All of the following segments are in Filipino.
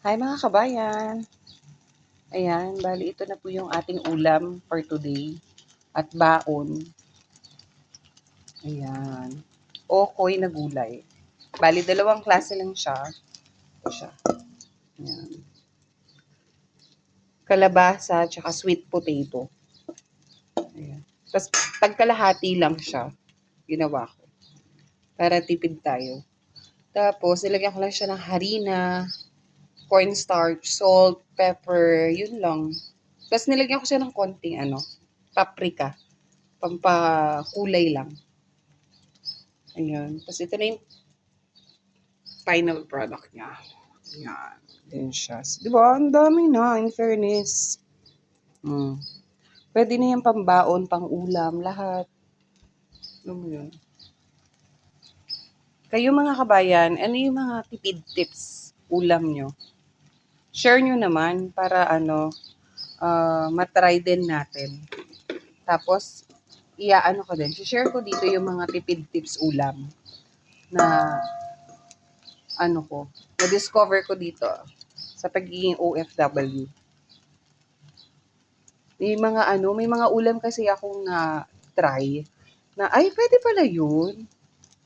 Hi mga kabayan! Ayan, bali ito na po yung ating ulam for today at baon. Ayan, okoy na gulay. Bali dalawang klase lang siya. Ito siya. Ayan. Kalabasa at sweet potato. Ayan. Tapos tagkalahati lang siya. Ginawa ko. Para tipid tayo. Tapos nilagyan ko lang siya ng harina, cornstarch, salt, pepper, yun lang. Tapos nilagyan ko siya ng konting paprika. Pampakulay lang. Ayan. Tapos ito na yung final product niya. Ayan. Ayan siya. Diba? Ang dami na, in fairness. Pwede na yung pambaon, pang ulam, lahat. Alam mo yun. Kayo mga kabayan, ano yung mga tipid tips ulam nyo? Share nyo naman para matry din natin. Tapos, iaano ko din. Share ko dito yung mga tipid tips ulam na na-discover ko dito sa pagiging OFW. May mga ulam kasi akong na-try na, ay, pwede pala yun.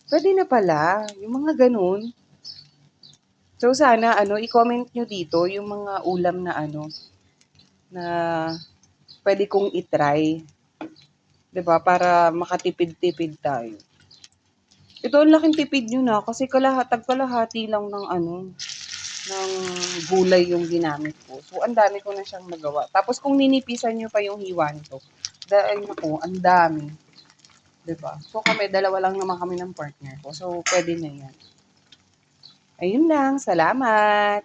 Pwede na pala. Yung mga ganun. So, sana, i-comment nyo dito yung mga ulam na na pwede kong itry. 'Di ba? Para makatipid-tipid tayo. Ito, ang laking tipid nyo na kasi kalahati lang ng gulay yung ginamit ko. So, ang dami ko na siyang nagawa. Tapos, kung ninipisan nyo pa yung hiwa nito, dahil ako, ang dami. 'Di ba? So, dalawa lang naman kami ng partner ko. So, pwede na yan. Ayun lang. Salamat!